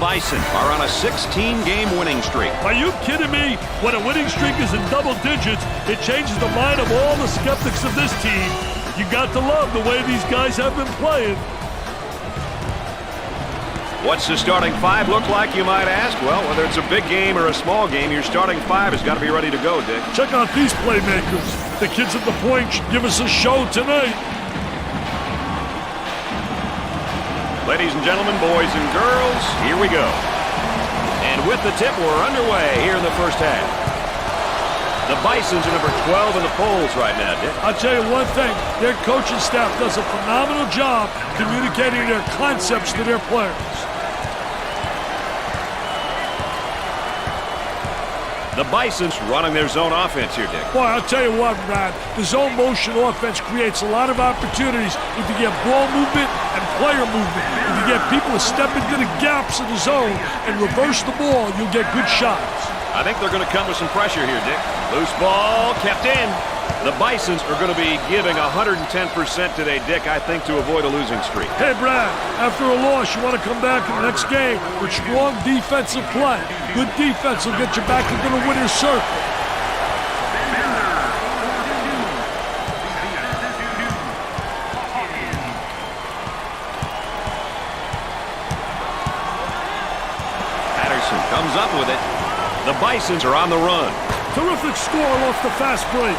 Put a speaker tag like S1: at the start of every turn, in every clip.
S1: Bison are on a 16-game winning streak.
S2: Are you kidding me? When a winning streak is in double digits, it changes the mind of all the skeptics of this team. You got to love the way these guys have been playing.
S1: What's the starting five look like, you might ask? Well, whether it's a big game or a small game, your starting five has got to be ready to go, Dick.
S2: Check out these playmakers. The kids at the point should give us a show tonight.
S1: Ladies and gentlemen, boys and girls, here we go. And with the tip, we're underway here in the first half. The Bisons are number 12 in the polls right now, Dick.
S2: I'll tell you one thing. Their coaching staff does a phenomenal job communicating their concepts to their players.
S1: The Bisons running their zone offense here, Dick.
S2: Boy, I'll tell you what, Brad. The zone motion offense creates a lot of opportunities if you get ball movement and player movement. If you get people to step into the gaps of the zone and reverse the ball, you'll get good shots.
S1: I think they're going to come with some pressure here, Dick. Loose ball kept in. The Bisons are going to be giving 110% today, Dick, I think, to avoid a losing streak.
S2: Hey, Brad, after a loss, you want to come back in the next game with strong defensive play. Good defense will get you back into the winner's circle.
S1: Patterson comes up with it. The Bisons are on the run.
S2: Terrific score off the fast break.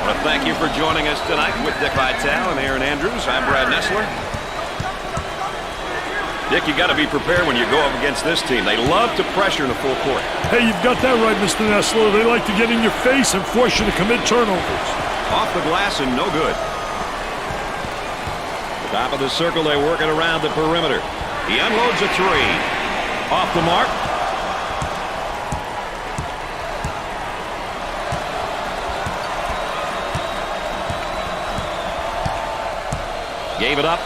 S1: Well, thank you for joining us tonight with Dick Vitale and Aaron Andrews. I'm Brad Nessler. Dick, you got to be prepared when you go up against this team. They love to pressure in the full court.
S2: Hey, you've got that right, Mr. Nessler. They like to get in your face and force you to commit turnovers.
S1: Off the glass and no good. Top of the circle, they work it around the perimeter. He unloads a three. Off the mark. Gave it up.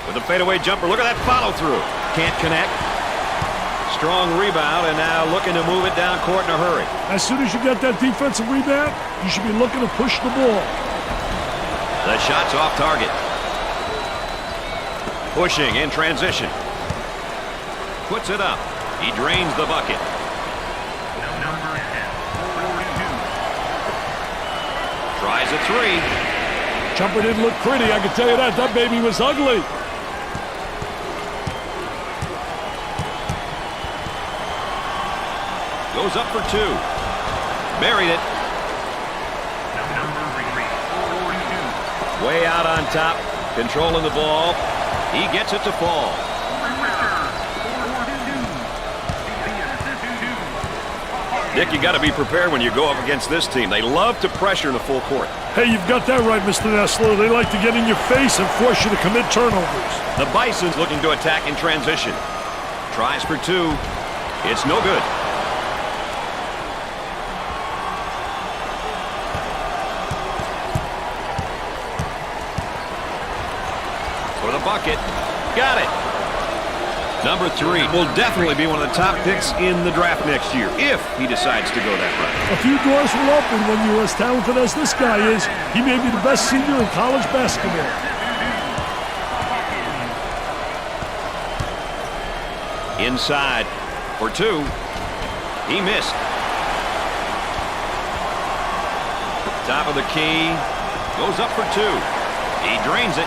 S1: With a fadeaway jumper. Look at that follow through. Can't connect. Strong rebound, and now looking to move it down court in a hurry.
S2: As soon as you get that defensive rebound, you should be looking to push the ball.
S1: The shot's off target. Pushing in transition. Puts it up. He drains the bucket. Tries a three.
S2: Jumper didn't look pretty, I can tell you that. That baby was ugly.
S1: Goes up for two. Buried it. Way out on top, controlling the ball. He gets it to fall. Dick, you got to be prepared when you go up against this team. They love to pressure in the full court.
S2: Hey, you've got that right, Mr. Nessler. They like to get in your face and force you to commit turnovers.
S1: The Bisons looking to attack in transition. Tries for two. It's no good. For the bucket. Got it. Number 3 will definitely be one of the top picks in the draft next year if he decides to go that route.
S2: A few doors will open when you're as talented as this guy is. He may be the best senior in college basketball.
S1: Inside for two. He missed. Top of the key. Goes up for two. He drains it.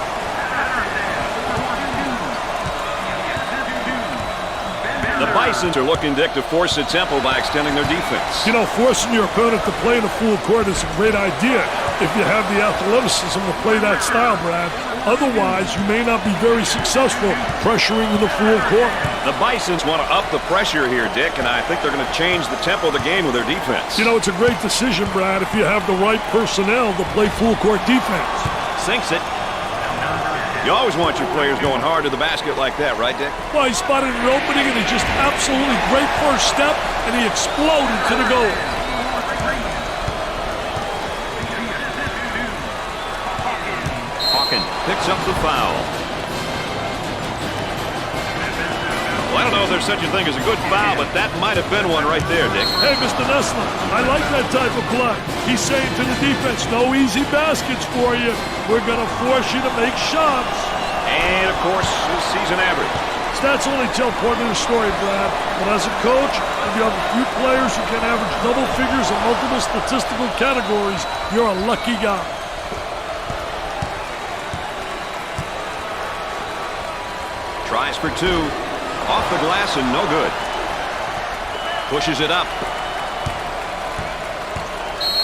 S1: The Bisons are looking, Dick, to force the tempo by extending their defense.
S2: You know, forcing your opponent to play in a full court is a great idea if you have the athleticism to play that style, Brad. Otherwise, you may not be very successful pressuring in the full court.
S1: The Bisons want to up the pressure here, Dick, and I think they're going to change the tempo of the game with their defense.
S2: You know, it's a great decision, Brad, if you have the right personnel to play full court defense.
S1: Sinks it. You always want your players going hard to the basket like that, right, Dick?
S2: Well, he spotted an opening, and he just absolutely great first step, and he exploded to the goal. Hawkins picks up the foul.
S1: I don't know if there's such a thing as a good foul, but that might have been one right there, Dick.
S2: Hey, Mr. Nessler, I like that type of play. He's saying to the defense, no easy baskets for you. We're going to force you to make shots.
S1: And, of course, his season average.
S2: Stats only tell part of the story, Brad. But as a coach, if you have a few players who can average double figures in multiple statistical categories, you're a lucky guy.
S1: Tries for two. Off the glass and no good. Pushes it up.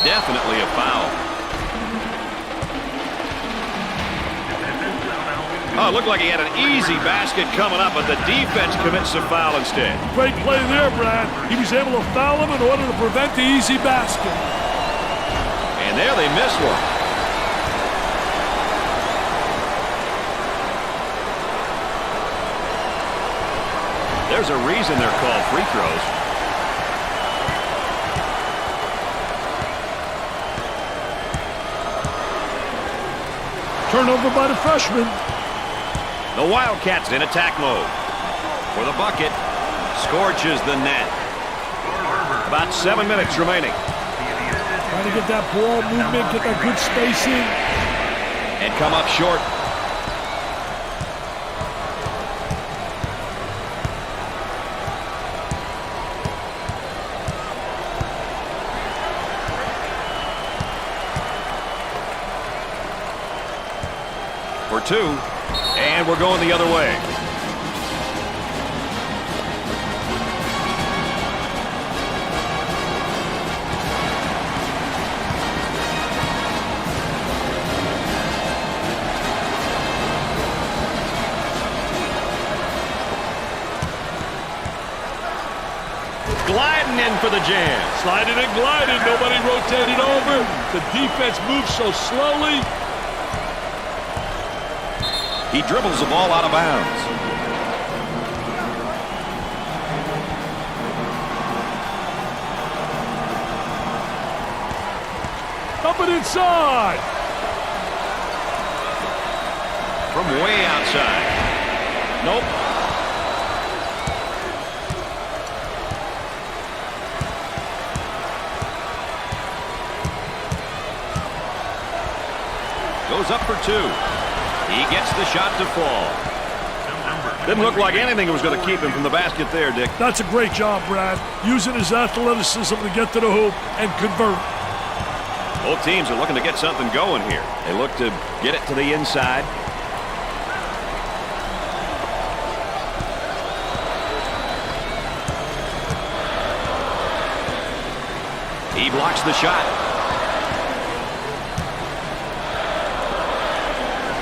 S1: Definitely a foul. Oh, it looked like he had an easy basket coming up, but the defense commits a foul instead.
S2: Great play there, Brad. He was able to foul him in order to prevent the easy basket.
S1: And there they miss one. There's a reason they're called free throws.
S2: Turnover by the freshman.
S1: The Wildcats in attack mode. For the bucket. Scorches the net. About 7 minutes remaining.
S2: Trying to get that ball movement, get that good spacing.
S1: And come up short. For two, and we're going the other way. Gliding in for the jam.
S2: Sliding and gliding, nobody rotated over. The defense moves so slowly.
S1: He dribbles the ball out of bounds.
S2: Up and inside.
S1: From way outside. Nope. Goes up for two. He gets the shot to fall. Didn't look like anything was going to keep him from the basket there, Dick.
S2: That's a great job, Brad. Using his athleticism to get to the hoop and convert.
S1: Both teams are looking to get something going here. They look to get it to the inside. He blocks the shot.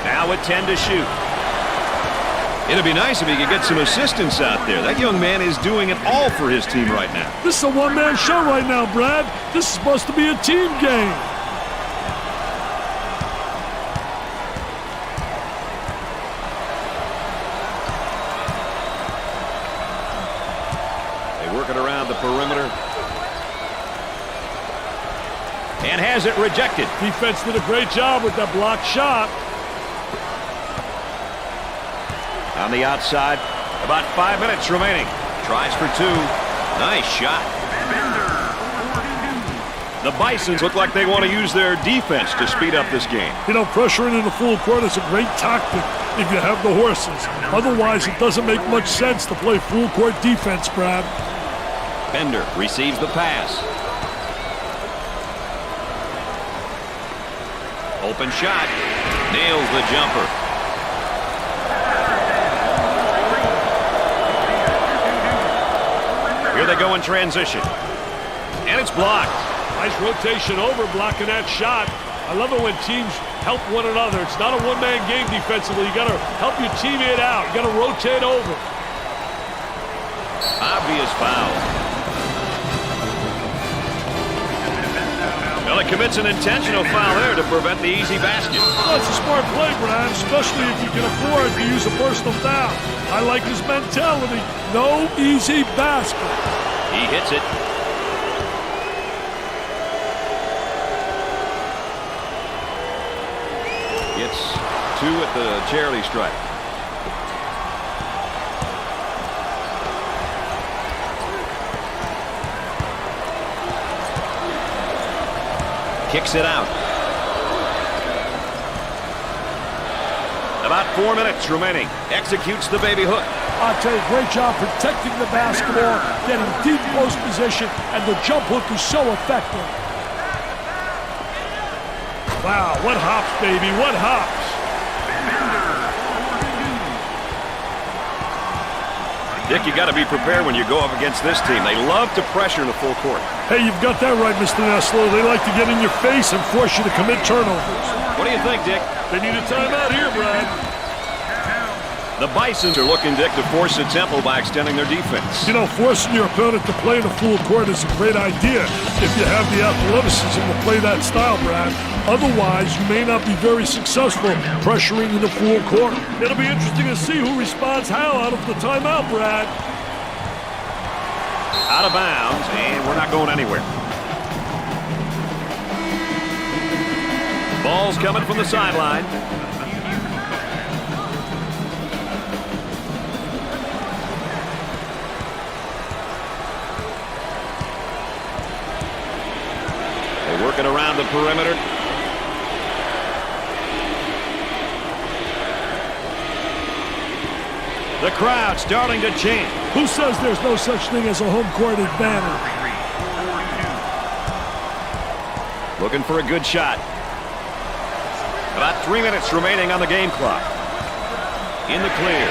S1: Now with 10 to shoot. It'd be nice if he could get some assistance out there. That young man is doing it all for his team right now.
S2: This is a one-man show right now, Brad. This is supposed to be a team game.
S1: They work it around the perimeter. And has it rejected.
S2: Defense did a great job with that block shot.
S1: On the outside, about 5 minutes remaining. Tries for two. Nice shot. The Bisons look like they want to use their defense to speed up this game.
S2: You know, pressuring in the full court is a great tactic if you have the horses. Otherwise, it doesn't make much sense to play full court defense, Brad.
S1: Bender receives the pass. Open shot. Nails the jumper. Here they go in transition. And it's blocked.
S2: Nice rotation over, blocking that shot. I love it when teams help one another. It's not a one-man game defensively. You got to help your teammate out. You got to rotate over.
S1: Obvious foul. Well, it commits an intentional foul there to prevent the easy basket.
S2: Well, it's a smart play, Brad, especially if you can afford to use a personal foul. I like his mentality. No easy basket.
S1: He hits it. Gets two at the charity stripe. Kicks it out. About 4 minutes remaining. Executes the baby hook.
S2: I'll tell you, great job protecting the basketball, getting deep post position, and the jump hook is so effective. Wow, what hops, baby, what hops.
S1: Dick, you got to be prepared when you go up against this team. They love to pressure in the full court.
S2: Hey, you've got that right, Mr. Nessler. They like to get in your face and force you to commit turnovers.
S1: What do you think, Dick?
S2: They need a timeout here, Brad.
S1: The Bisons are looking, Dick, to force a tempo by extending their defense.
S2: You know, forcing your opponent to play in a full court is a great idea if you have the athleticism to play that style, Brad. Otherwise, you may not be very successful pressuring in the full court. It'll be interesting to see who responds how out of the timeout, Brad.
S1: Out of bounds, and we're not going anywhere. Ball's coming from the sideline. They're working around the perimeter. The crowd starting to chant.
S2: Who says there's no such thing as a home court advantage?
S1: Looking for a good shot. About 3 minutes remaining on the game clock. In the clear.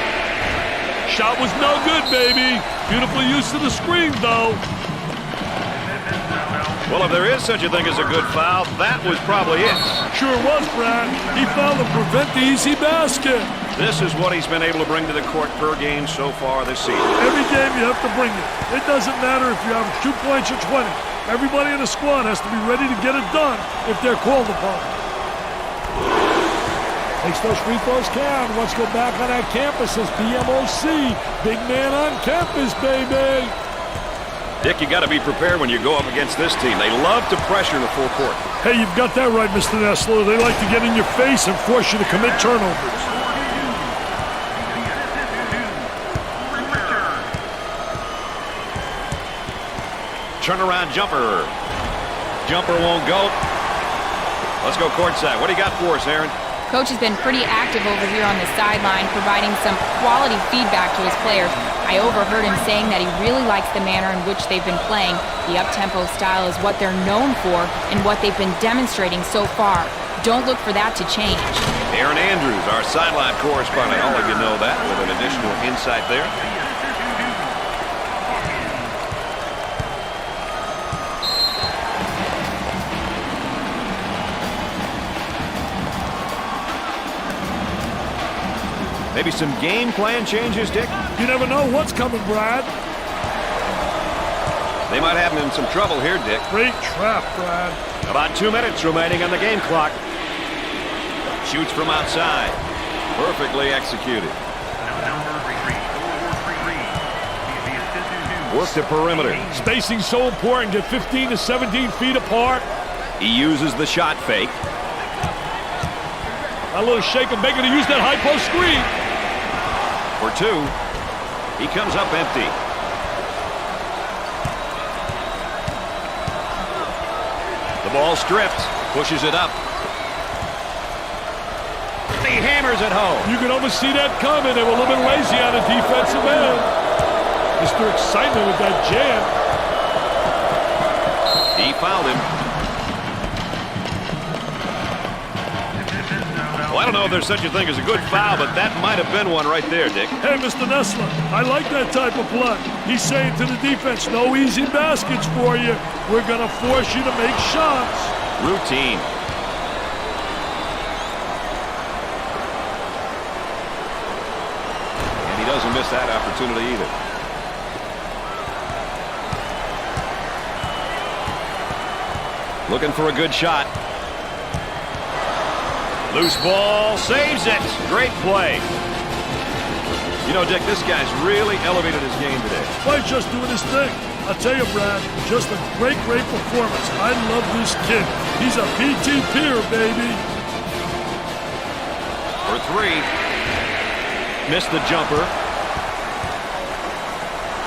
S2: Shot was no good, baby. Beautiful use of the screen, though.
S1: Well, if there is such a thing as a good foul, that was probably it.
S2: Sure was, Brad. He fouled to prevent the easy basket.
S1: This is what he's been able to bring to the court per game so far this season.
S2: Every game you have to bring it. It doesn't matter if you have 2 points or 20. Everybody in the squad has to be ready to get it done if they're called upon. Makes those free throws count. Let's go back on that campus as BMOC. Big man on campus, baby.
S1: Dick, you got to be prepared when you go up against this team. They love to pressure in the full court.
S2: Hey, you've got that right, Mr. Nessler. They like to get in your face and force you to commit turnovers.
S1: Turnaround jumper. Jumper won't go. Let's go courtside. What do you got for us, Aaron?
S3: Coach has been pretty active over here on the sideline, providing some quality feedback to his players. I overheard him saying that he really likes the manner in which they've been playing. The up-tempo style is what they're known for and what they've been demonstrating so far. Don't look for that to change.
S1: Aaron Andrews, our sideline correspondent. I'll let you know that with an additional insight there. Maybe some game plan changes, Dick?
S2: You never know what's coming, Brad.
S1: They might have him in some trouble here, Dick.
S2: Great trap, Brad.
S1: About 2 minutes remaining on the game clock. Shoots from outside. Perfectly executed. Work the perimeter.
S2: Spacing so important. Get 15 to 17 feet apart.
S1: He uses the shot fake.
S2: A little shake and bake to use that high post screen.
S1: For 2. He comes up empty. The ball stripped. Pushes it up. He hammers it home.
S2: You can almost see that coming. They were a little bit lazy on the defensive end. Mr. Excitement with that jam.
S1: He fouled him. Well, I don't know if there's such a thing as a good foul, but that might have been one right there, Dick.
S2: Hey, Mr. Nessler, I like that type of play. He's saying to the defense, no easy baskets for you. We're going to force you to make shots.
S1: Routine. And he doesn't miss that opportunity either. Looking for a good shot. Loose ball, saves it. Great play. You know, Dick, this guy's really elevated his game today.
S2: Well, he's just doing his thing. I'll tell you, Brad, just a great performance. I love this kid. He's a PT peer, baby.
S1: For 3. Missed the jumper.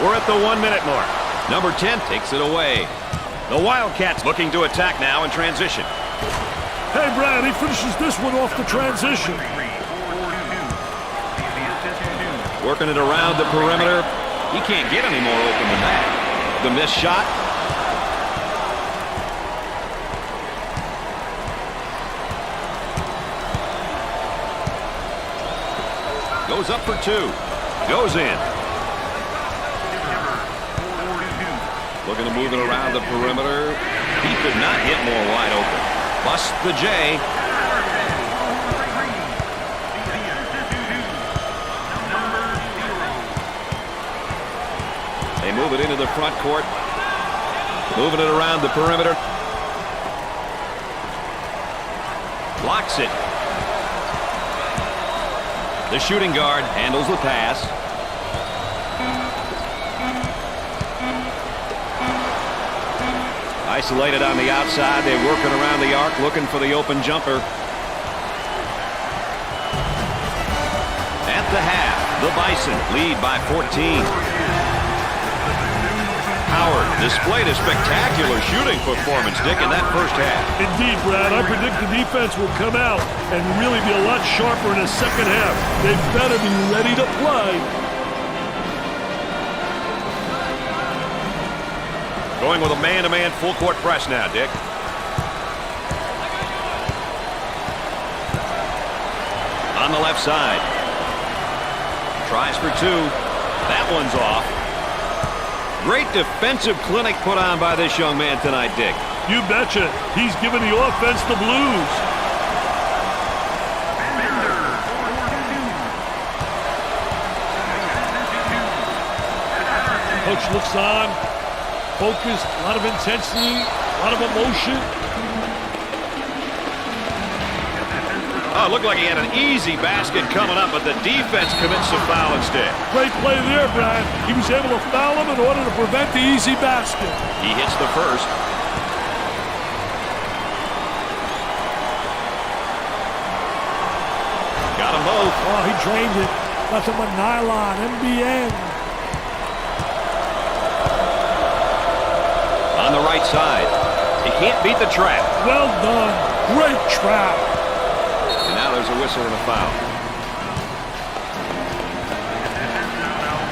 S1: We're at the 1 minute mark. Number 10 takes it away. The Wildcats looking to attack now in transition.
S2: Hey, Brad, he finishes this one off the transition.
S1: Working it around the perimeter. He can't get any more open than that. The missed shot. Goes up for two. Goes in. Looking to move it around the perimeter. He could not get more wide open. Busts the J. They move it into the front court. Moving it around the perimeter. Blocks it. The shooting guard handles the pass. Isolated on the outside. They're working around the arc, looking for the open jumper. At the half, the Bison lead by 14. Howard displayed a spectacular shooting performance, Dick, in that first half.
S2: Indeed, Brad. I predict the defense will come out and really be a lot sharper in the second half. They better be ready to play.
S1: Going with a man-to-man full-court press now, Dick. On the left side. Tries for two. That one's off. Great defensive clinic put on by this young man tonight, Dick.
S2: You betcha. He's giving the offense the blues. Coach looks on. Focused. A lot of intensity. A lot of emotion.
S1: Oh, it looked like he had an easy basket coming up, but the defense commits a foul instead.
S2: Great play there, Brian. He was able to foul him in order to prevent the easy basket.
S1: He hits the first. Got them both.
S2: Oh, he drained it. Nothing but nylon, MBN.
S1: On the right side. He can't beat the trap.
S2: Well done. Great trap.
S1: And now there's a whistle and a foul.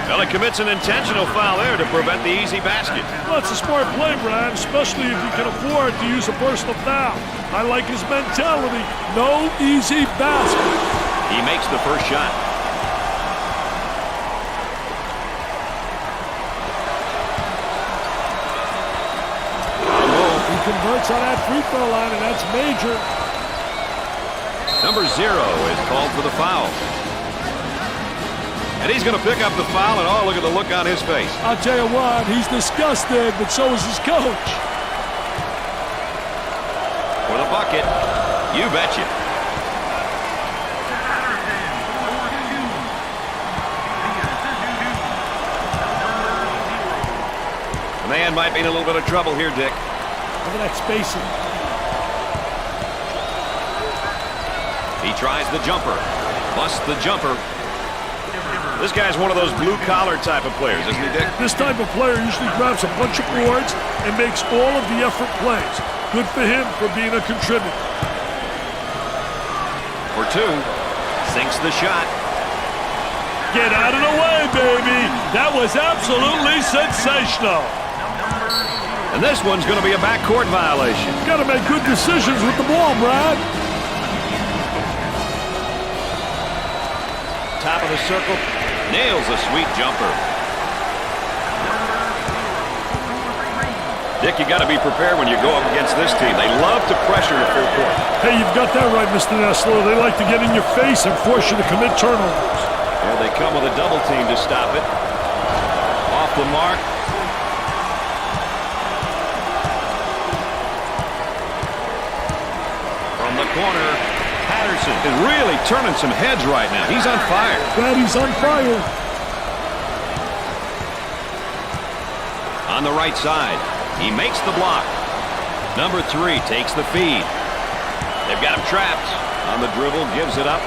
S1: Well, he commits an intentional foul there to prevent the easy basket.
S2: Well, it's a smart play, Brian, especially if you can afford to use a personal foul. I like his mentality. No easy basket.
S1: He makes the first shot.
S2: He converts on that free throw line, and that's major.
S1: Number 0 is called for the foul. And he's going to pick up the foul, and oh, look at the look on his face.
S2: I'll tell you what, he's disgusted, but so is his coach.
S1: For the bucket, you betcha. The man might be in a little bit of trouble here, Dick.
S2: Look at that spacing.
S1: He tries the jumper. Busts the jumper. This guy's one of those blue-collar type of players, isn't he, Dick?
S2: This type of player usually grabs a bunch of boards and makes all of the effort plays. Good for him for being a contributor.
S1: For two. Sinks the shot.
S2: Get out of the way, baby. That was absolutely sensational.
S1: And this one's going to be a backcourt violation.
S2: Got to make good decisions with the ball, Brad.
S1: Top of the circle. Nails a sweet jumper. Dick, you got to be prepared when you go up against this team. They love to pressure the full court.
S2: Hey, you've got that right, Mr. Nessler. They like to get in your face and force you to commit turnovers.
S1: Yeah, they come with a double team to stop it. Off the mark. From the corner, Patterson is really turning some heads right now. He's on fire.
S2: Brad, he's on fire.
S1: On the right side, he makes the block. Number 3 takes the feed. They've got him trapped. On the dribble, gives it up.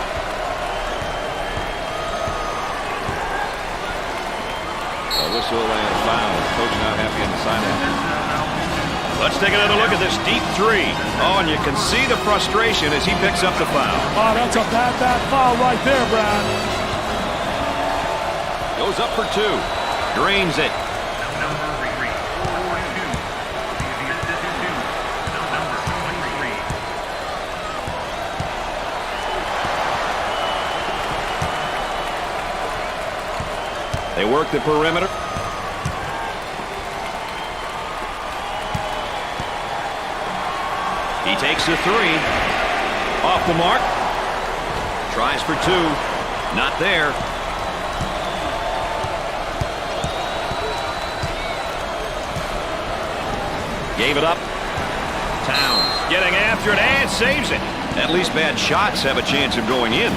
S1: A whistle and a foul. Coach not happy on the sideline. Let's take another look at this deep three. Oh, and you can see the frustration as he picks up the foul.
S2: Oh, that's a bad foul right there, Brad.
S1: Goes up for two. Drains it. They work the perimeter. He takes the three. Off the mark. Tries for two. Not there. Gave it up. Towns getting after it and saves it. At least bad shots have a chance of going in.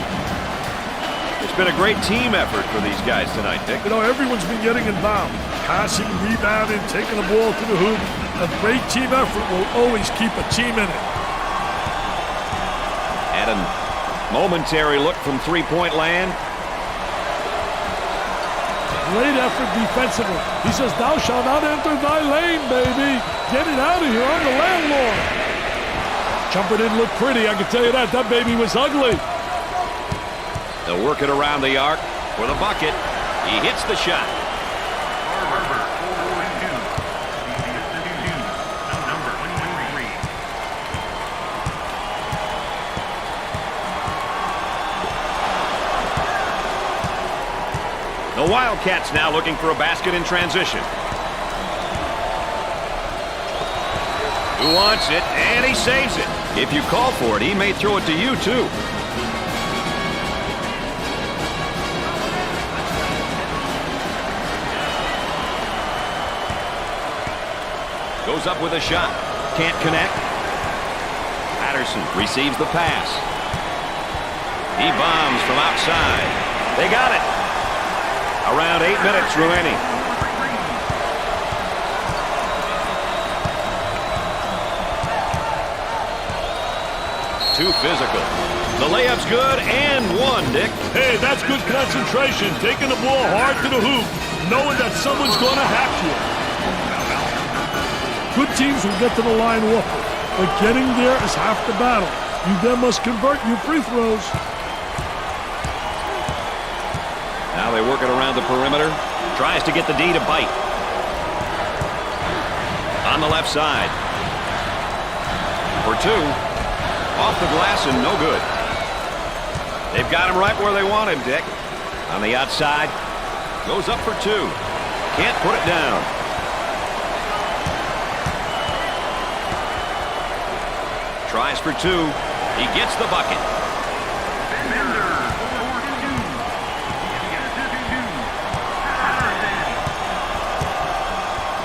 S1: It's been a great team effort for these guys tonight, Dick.
S2: You know, everyone's been getting involved. Passing, rebounding, taking the ball to the hoop. A great team effort will always keep a team in it.
S1: And a momentary look from three-point land.
S2: Great effort defensively. He says, thou shalt not enter thy lane, baby. Get it out of here. I'm the landlord. Jumper didn't look pretty, I can tell you that. That baby was ugly.
S1: They'll work it around the arc for the bucket. He hits the shot. The Wildcats now looking for a basket in transition. Who wants it? And he saves it. If you call for it, he may throw it to you, too. Goes up with a shot. Can't connect. Patterson receives the pass. He bombs from outside. They got it. Around 8 minutes remaining. Too physical. The layup's good and one, Dick.
S2: Hey, that's good concentration. Taking the ball hard to the hoop, knowing that someone's going to hack you. Good teams will get to the line often, but getting there is half the battle. You then must convert your free throws.
S1: Now they work it around the perimeter. Tries to get the D to bite. On the left side. For two. Off the glass and no good. They've got him right where they want him, Dick. On the outside. Goes up for two. Can't put it down. Tries for two. He gets the bucket.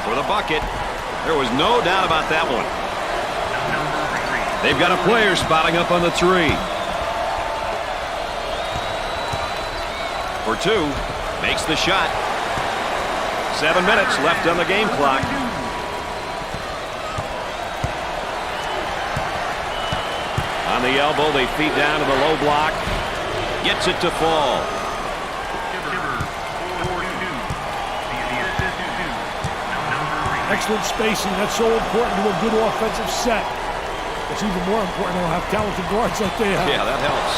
S1: For the bucket. There was no doubt about that one. They've got a player spotting up on the three. For two. Makes the shot. 7 minutes left on the game clock. On the elbow, they feed down to the low block. Gets it to fall.
S2: Excellent spacing. That's so important to a good offensive set. It's even more important to have talented guards like they have.
S1: Yeah, that helps.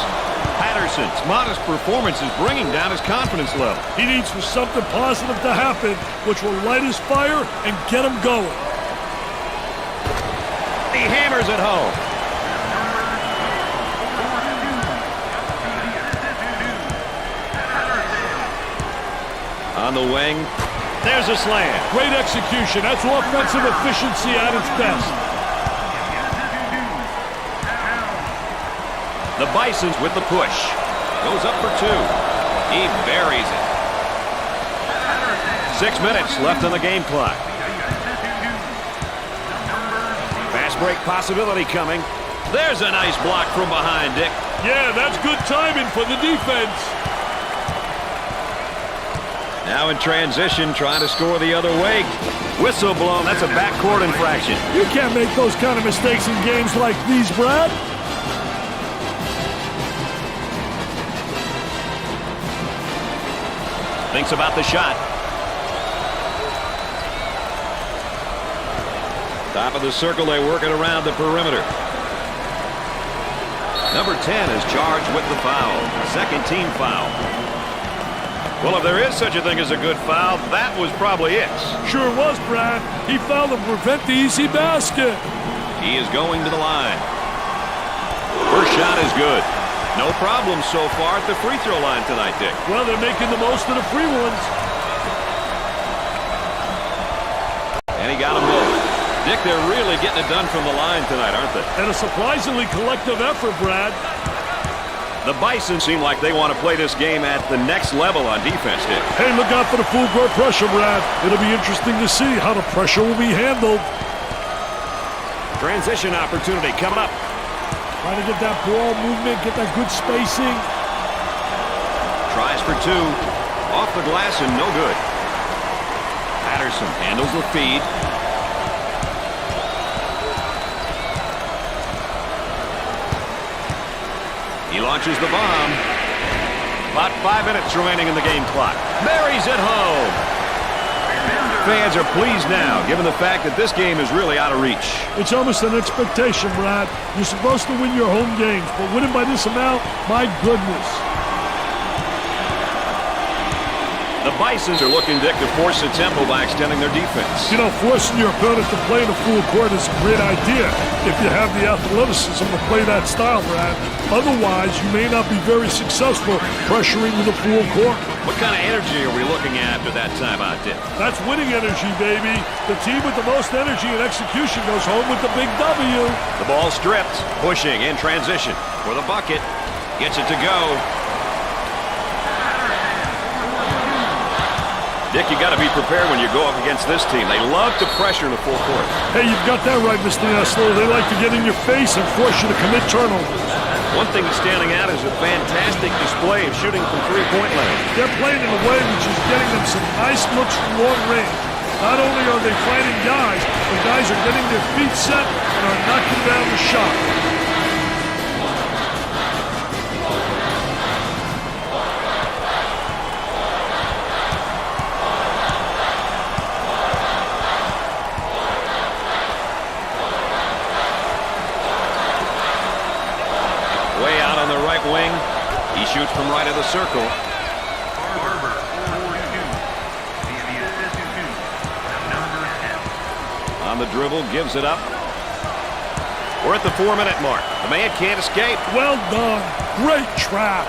S1: Patterson's modest performance is bringing down his confidence level.
S2: He needs for something positive to happen, which will light his fire and get him going.
S1: He hammers it home. On the wing. There's a slam.
S2: Great execution. That's offensive efficiency at its best.
S1: The Bisons with the push. Goes up for two. He buries it. 6 minutes left on the game clock. Fast break possibility coming. There's a nice block from behind, Dick.
S2: Yeah, that's good timing for the defense.
S1: Now in transition, trying to score the other way. Whistle blown. That's a backcourt infraction.
S2: You can't make those kind of mistakes in games like these, Brad.
S1: Thinks about the shot. Top of the circle, they work it around the perimeter. Number 10 is charged with the foul. Second team foul. Well, if there is such a thing as a good foul, that was probably it.
S2: Sure was, Brad. He fouled to prevent the easy basket.
S1: He is going to the line. First shot is good. No problem so far at the free throw line tonight, Dick.
S2: Well, they're making the most of the free ones.
S1: And he got them both. Dick, they're really getting it done from the line tonight, aren't they?
S2: And a surprisingly collective effort, Brad.
S1: The Bison seem like they want to play this game at the next level on defense, Dick.
S2: Hey, look out for the full court pressure, Brad. It'll be interesting to see how the pressure will be handled.
S1: Transition opportunity coming up.
S2: Trying to get that ball movement, get that good spacing.
S1: Tries for two. Off the glass and no good. Patterson handles the feed. He launches the bomb. About 5 minutes remaining in the game clock. Buries it home. Fans are pleased now, given the fact that this game is really out of reach.
S2: It's almost an expectation, Brad. You're supposed to win your home games, but winning by this amount, my goodness.
S1: The Bisons are looking, Dick, to force the tempo by extending their defense.
S2: You know, forcing your opponent to play in a full court is a great idea if you have the athleticism to play that style, Brad. Otherwise, you may not be very successful pressuring the full court.
S1: What kind of energy are we looking at after that timeout, Dick?
S2: That's winning energy, baby. The team with the most energy and execution goes home with the big W.
S1: The ball stripped, pushing in transition for the bucket. Gets it to go. Dick, you got to be prepared when you go up against this team. They love to pressure in the full court.
S2: Hey, you've got that right, Mr. Nestler. They like to get in your face and force you to commit turnovers.
S1: One thing that's standing out is a fantastic display of shooting from three-point land.
S2: They're playing in a way which is getting them some nice looks from long range. Not only are they fighting guys, the guys are getting their feet set and are knocking down the shot.
S1: Way out on the right wing. He shoots from right of the circle. On the dribble, gives it up. We're at the 4-minute mark. The man can't escape.
S2: Well done. Great trap.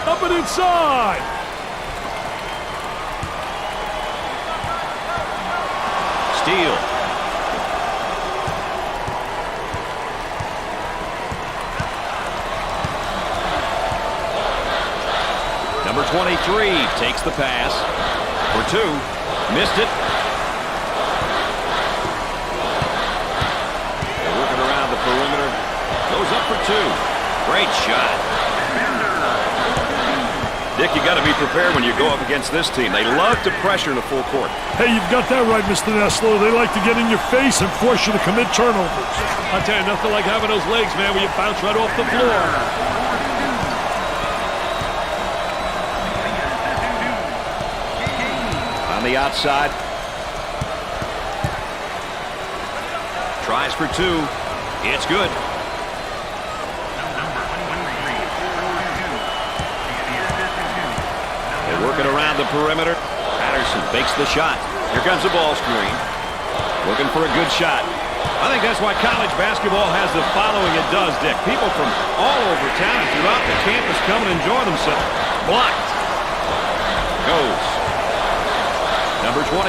S2: Up and inside.
S1: Steal. Number 23 takes the pass for two. Missed it. They're working around the perimeter. Goes up for two. Great shot. Dick, you got to be prepared when you go up against this team. They love to pressure in the full court.
S2: Hey, you've got that right, Mr. Nestler. They like to get in your face and force you to commit turnovers.
S4: I'll tell you, nothing like having those legs, man, where you bounce right off the floor.
S1: On the outside. Tries for two. It's good. They work it around the perimeter. Patterson fakes the shot. Here comes the ball screen. Looking for a good shot. I think that's why college basketball has the following it does, Dick. People from all over town and throughout the campus come and enjoy themselves. Blocked. Goes. Number 24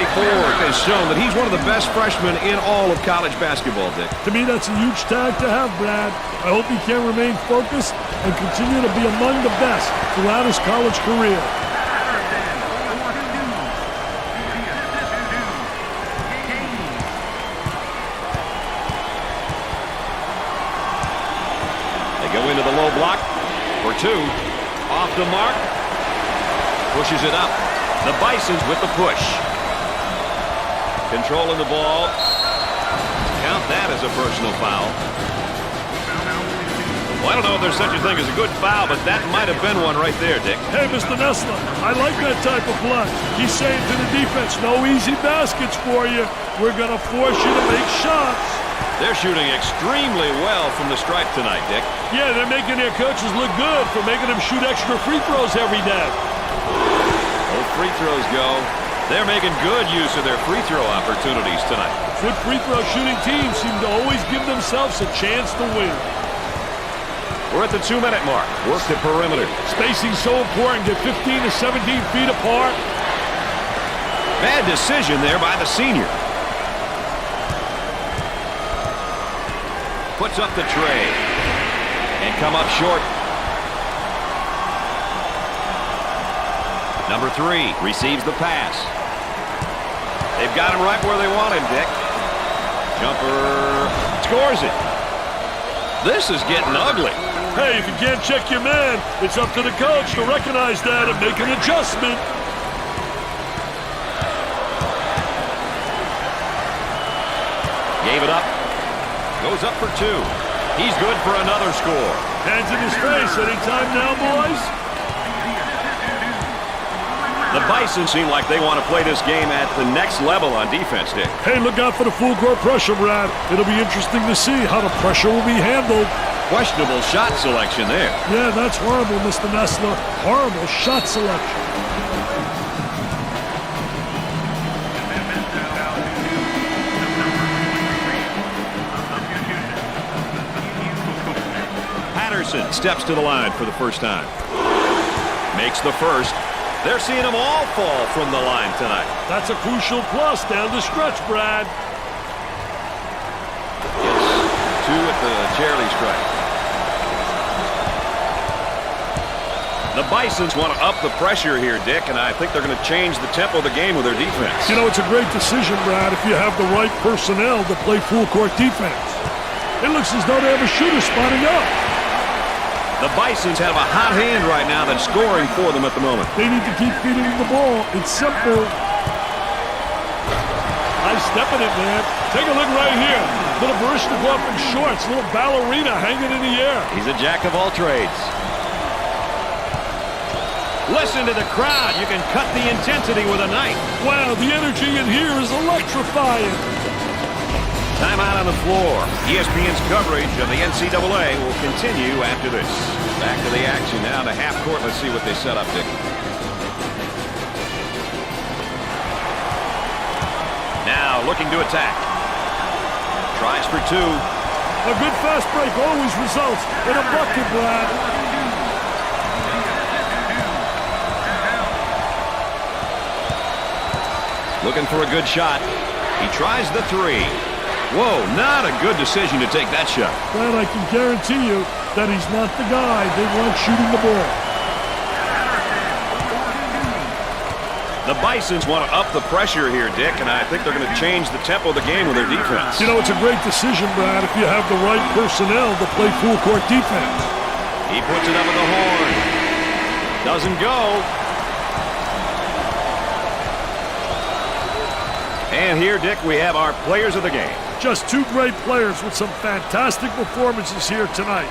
S1: has shown that he's one of the best freshmen in all of college basketball, Dick.
S2: To me, that's a huge tag to have, Brad. I hope he can remain focused and continue to be among the best throughout his college career.
S1: They go into the low block for two. Off the mark. Pushes it up. The Bisons with the push. Controlling the ball. Count that as a personal foul. Well, I don't know if there's such a thing as a good foul, but that might have been one right there, Dick.
S2: Hey, Mr. Nessler, I like that type of play. He's saying to the defense, no easy baskets for you. We're going to force you to make shots.
S1: They're shooting extremely well from the stripe tonight, Dick.
S4: Yeah, they're making their coaches look good for making them shoot extra free throws every day.
S1: Both free throws go. They're making good use of their free throw opportunities tonight.
S4: Good free throw shooting teams seem to always give themselves a chance to win.
S1: We're at the 2-minute mark. Work the perimeter.
S4: Spacing so important. Get 15 to 17 feet apart.
S1: Bad decision there by the senior. Puts up the tray. And come up short. Number 3 receives the pass. They've got him right where they want him, Dick. Jumper scores it. This is getting ugly.
S4: Hey, if you can't check your man, it's up to the coach to recognize that and make an adjustment.
S1: Gave it up. Goes up for 2. He's good for another score.
S4: Hands in his face. Anytime now, boys.
S1: The Bison seem like they want to play this game at the next level on defense, Dick.
S2: Hey, look out for the full court pressure, Brad. It'll be interesting to see how the pressure will be handled.
S1: Questionable shot selection there.
S2: Yeah, that's horrible, Mr. Nessler. Horrible shot selection.
S1: Patterson steps to the line for the first time. Makes the first. They're seeing them all fall from the line tonight.
S4: That's a crucial plus down the stretch, Brad.
S1: Gets 2 at the charity stripe. The Bisons want to up the pressure here, Dick, and I think they're going to change the tempo of the game with their defense.
S2: You know, it's a great decision, Brad, if you have the right personnel to play full court defense. It looks as though they have a shooter spotting up.
S1: The Bisons have a hot hand right now that's scoring for them at the moment.
S2: They need to keep feeding the ball. It's simple.
S4: Nice stepping it, man. Take a look right here. Little Barishnikov in shorts, little ballerina hanging in the air.
S1: He's a jack of all trades. Listen to the crowd. You can cut the intensity with a knife.
S2: Wow, the energy in here is electrifying.
S1: Timeout on the floor. ESPN's coverage of the NCAA will continue after this. Back to the action now to half court. Let's see what they set up, Dick. Now looking to attack. Tries for 2.
S2: A good fast break always results in a bucket, Brad.
S1: Looking for a good shot. He tries the 3. Whoa, not a good decision to take that shot.
S2: Brad, I can guarantee you that he's not the guy they want shooting the ball.
S1: The Bisons want to up the pressure here, Dick, and I think they're going to change the tempo of the game with their defense.
S2: You know, it's a great decision, Brad, if you have the right personnel to play full court defense.
S1: He puts it up with the horn. Doesn't go. And here, Dick, we have our players of the game.
S2: Just 2 great players with some fantastic performances here tonight.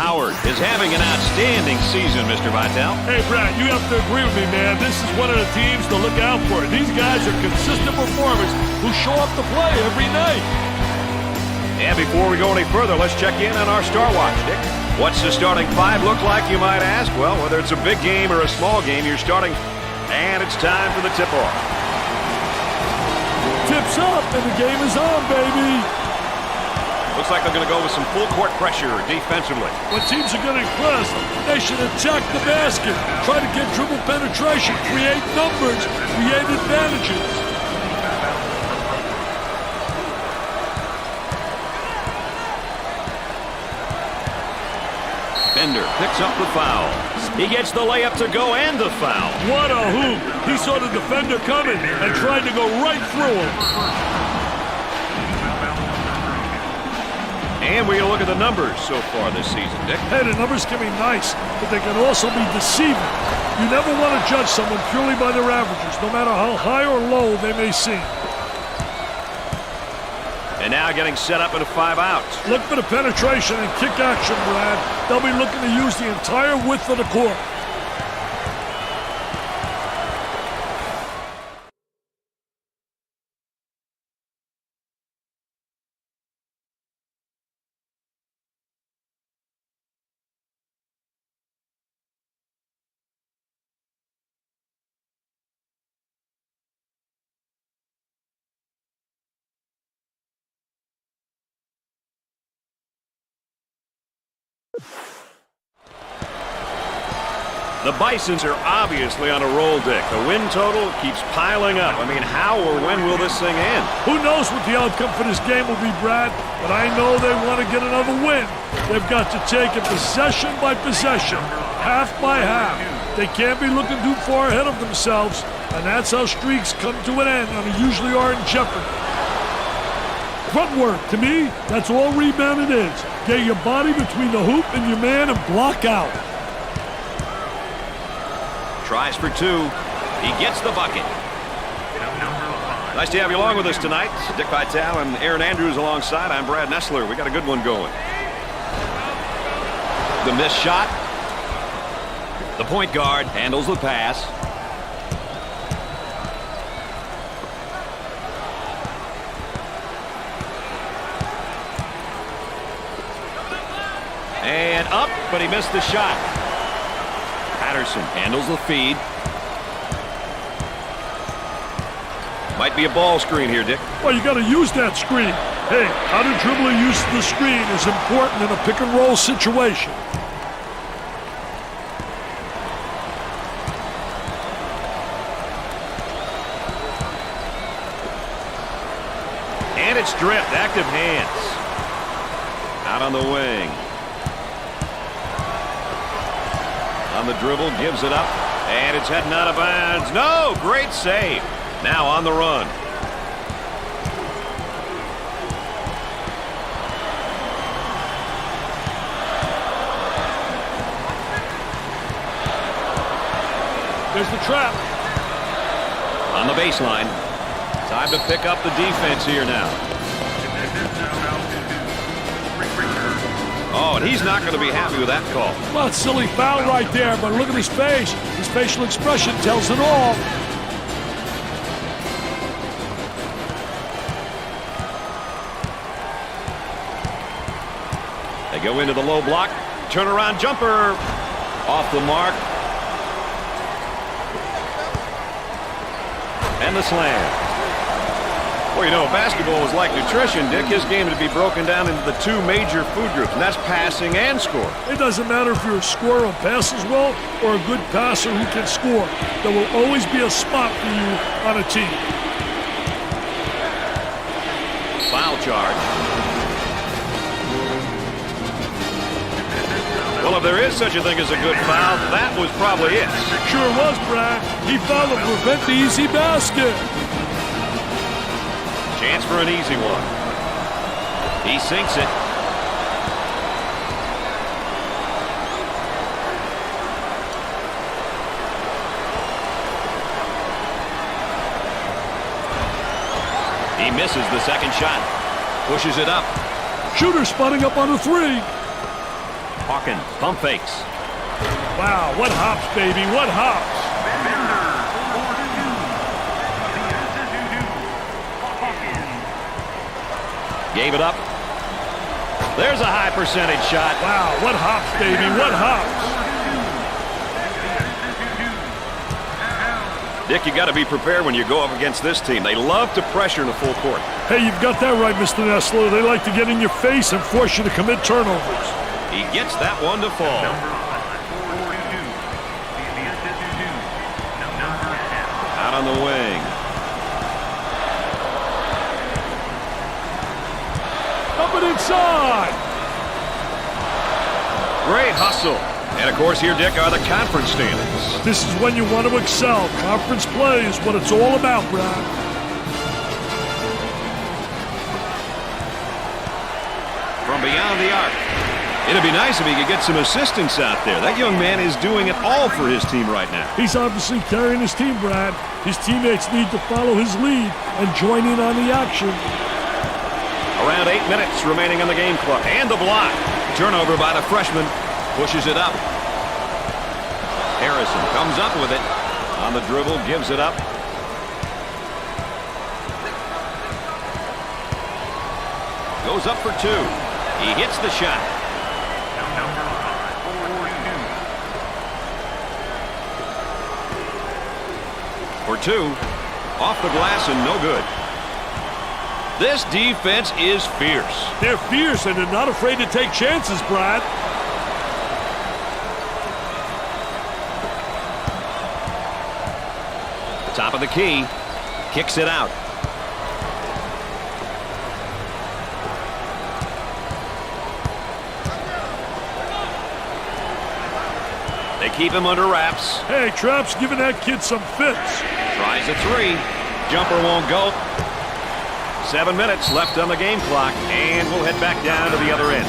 S1: Howard is having an outstanding season, Mr. Vitale.
S4: Hey, Brad, you have to agree with me, man. This is one of the teams to look out for. These guys are consistent performers who show up to play every night.
S1: And before we go any further, let's check in on our Star Watch, Dick. What's the starting five look like, you might ask? Well, whether it's a big game or a small game, you're starting, and it's time for the tip-off.
S2: Tips up, and the game is on, baby.
S1: Looks like they're going to go with some full-court pressure defensively.
S2: When teams are getting pressed, they should attack the basket, try to get dribble penetration, create numbers, create advantages.
S1: Bender picks up the foul. He gets the layup to go and the foul.
S4: What a hoop. He saw the defender coming and tried to go right through him.
S1: And we're going to look at the numbers so far this season, Dick.
S2: Hey, the numbers can be nice, but they can also be deceiving. You never want to judge someone purely by their averages, no matter how high or low they may seem.
S1: And now getting set up in a 5 outs.
S2: Look for the penetration and kick action, Brad. They'll be looking to use the entire width of the court.
S1: The Bisons are obviously on a roll, Dick. The win total keeps piling up. I mean, how or when will this thing end?
S2: Who knows what the outcome for this game will be, Brad, but I know they want to get another win. They've got to take it possession by possession, half by half. They can't be looking too far ahead of themselves, and that's how streaks come to an end and usually are in jeopardy. Footwork, to me, that's all rebounding is. Get your body between the hoop and your man and block out.
S1: Tries for two. He gets the bucket. Nice to have you along with us tonight. Dick Vitale and Aaron Andrews alongside. I'm Brad Nessler. We got a good one going. The missed shot. The point guard handles the pass. And up, but he missed the shot. Patterson handles the feed. Might be a ball screen here, Dick.
S2: Well, you got to use that screen. Hey, how to dribble and use the screen is important in a pick-and-roll situation.
S1: And it's stripped. Active hands. Out on the wing. On the dribble, gives it up, and it's heading out of bounds. No, great save. Now on the run.
S2: There's the trap.
S1: On the baseline. Time to pick up the defense here now. Oh, and he's not going to be happy with that call.
S2: Well, it's a silly foul right there, but look at his face. His facial expression tells it all.
S1: They go into the low block. Turnaround jumper. Off the mark. And the slam. Well, you know, basketball is like nutrition, Dick. His game to be broken down into the two major food groups, and that's passing and scoring.
S2: It doesn't matter if you're a scorer who passes well or a good passer who can score. There will always be a spot for you on a team.
S1: Foul charge. Well, if there is such a thing as a good foul, that was probably it.
S2: Sure was, Brad. He fouled to prevent the easy basket.
S1: Chance for an easy one. He sinks it. He misses the second shot. Pushes it up.
S2: Shooter spotting up on the three.
S1: Hawkins, pump fakes.
S2: Wow, what hops, baby, what hops.
S1: Gave it up. There's a high percentage shot.
S2: Wow, what hops, baby, what hops.
S1: Dick, you got to be prepared when you go up against this team. They love to pressure in the full court.
S2: Hey, you've got that right, Mr. Nessler. They like to get in your face and force you to commit turnovers.
S1: He gets that one to fall. Out on the wing.
S2: Up and inside.
S1: Great hustle. And, of course, here, Dick, are the conference standings.
S2: This is when you want to excel. Conference play is what it's all about, Brad.
S1: From beyond the arc. It'd be nice if he could get some assistance out there. That young man is doing it all for his team right now.
S2: He's obviously carrying his team, Brad. His teammates need to follow his lead and join in on the action.
S1: Around 8 minutes remaining on the game clock. And the block. Turnover by the freshman. Pushes it up. Harrison comes up with it. On the dribble, gives it up. Goes up for two. He hits the shot. For two. Off the glass and no good. This defense is fierce.
S2: They're fierce and they're not afraid to take chances, Brad.
S1: Top of the key. Kicks it out. They keep him under wraps.
S2: Hey, Trapp's giving that kid some fits.
S1: Tries a three. Jumper won't go. 7 minutes left on the game clock, and we'll head back down to the other end.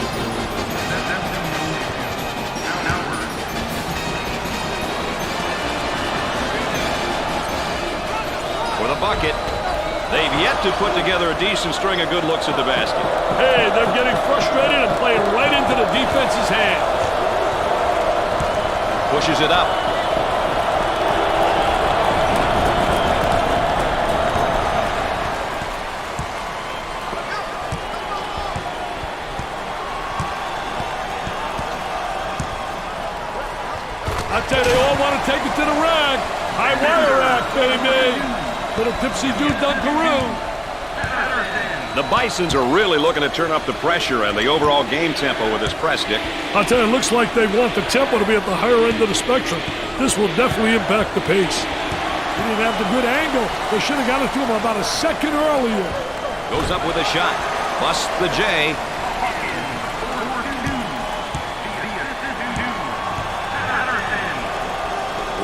S1: For the bucket, they've yet to put together a decent string of good looks at the basket.
S2: Hey, they're getting frustrated and playing right into the defense's hands.
S1: Pushes it up.
S2: I tell you, they all want to take it to the rack. High wire rack, baby. Little tipsy-do dunkaroo.
S1: The Bisons are really looking to turn up the pressure and the overall game tempo with this press, Dick.
S2: I'll tell you, it looks like they want the tempo to be at the higher end of the spectrum. This will definitely impact the pace. They didn't have the good angle. They should have got it to him about a second earlier.
S1: Goes up with a shot. Busts the J.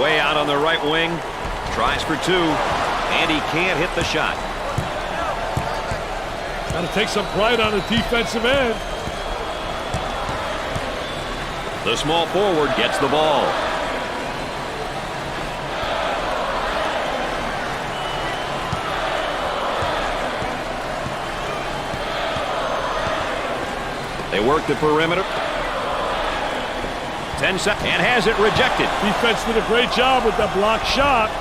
S1: Way out on the right wing. Tries for two. And he can't hit the shot.
S2: Got to take some pride on the defensive end.
S1: The small forward gets the ball. They work the perimeter. 10 seconds. And has it rejected.
S2: Defense did a great job with that block shot.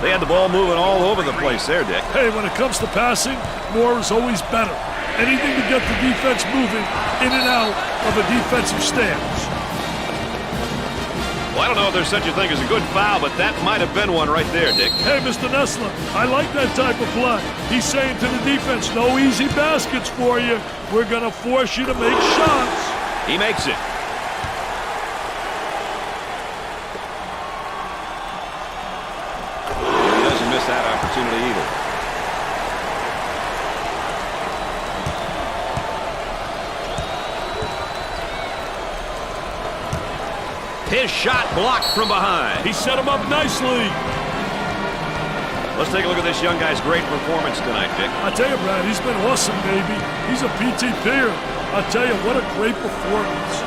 S1: They had the ball moving all over the place there, Dick.
S2: Hey, when it comes to passing, more is always better. Anything to get the defense moving in and out of a defensive stance.
S1: Well, I don't know if there's such a thing as a good foul, but that might have been one right there, Dick.
S2: Hey, Mr. Nessler, I like that type of play. He's saying to the defense, no easy baskets for you. We're going to force you to make shots.
S1: He makes it. He doesn't miss that opportunity either. His shot blocked from behind.
S2: He set him up nicely.
S1: Let's take a look at this young guy's great performance tonight, Dick.
S2: I tell you, Brad, he's been awesome, baby. He's a PTP'er. I tell you, what a great performance.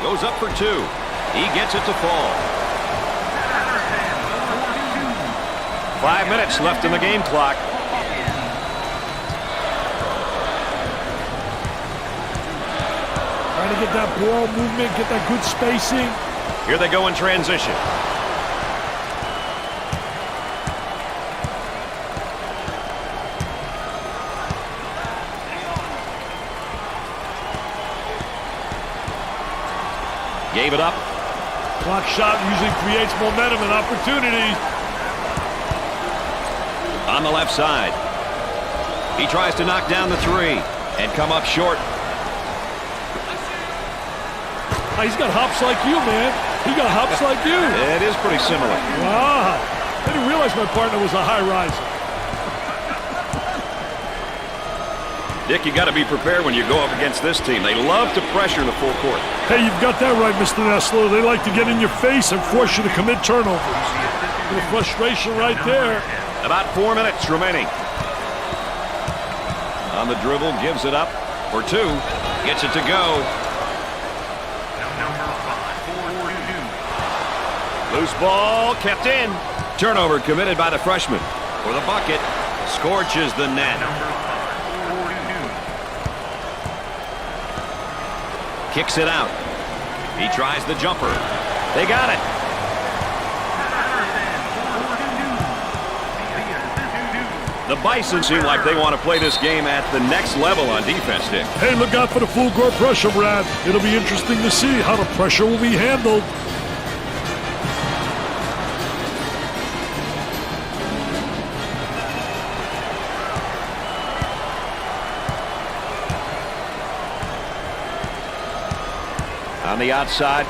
S1: Goes up for two. He gets it to fall. 5 minutes left in the game clock.
S2: Trying to get that ball movement, get that good spacing.
S1: Here they go in transition. Gave it up.
S4: Clock shot usually creates momentum and opportunities.
S1: On the left side. He tries to knock down the three and come up short.
S4: He's got hops like you, man. He got hops like you.
S1: It is pretty similar.
S4: Wow. I didn't realize my partner was a high riser.
S1: Dick, you got to be prepared when you go up against this team. They love to pressure in the full court.
S2: Hey, you've got that right, Mr. Nessler. They like to get in your face and force you to commit turnovers.
S4: The frustration right there.
S1: About 4 minutes remaining. On the dribble, gives it up for two. Gets it to go. Loose ball kept in. Turnover committed by the freshman. For the bucket, scorches the net. Kicks it out. He tries the jumper. They got it. The Bison seem like they want to play this game at the next level on defense, Dick.
S2: Hey, look out for the full court pressure, Brad. It'll be interesting to see how the pressure will be handled.
S1: On the outside.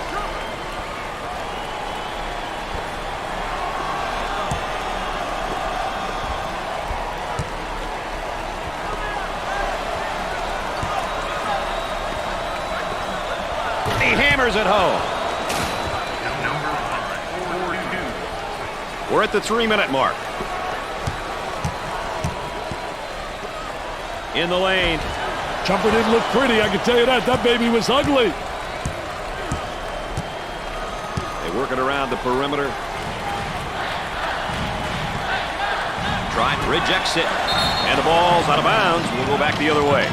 S1: He hammers it home. We're at the 3-minute mark. In the lane.
S4: Jumper didn't look pretty, I can tell you that. That baby was ugly.
S1: They work it around the perimeter. Rejects it. And the ball's out of bounds. We'll go back the other way.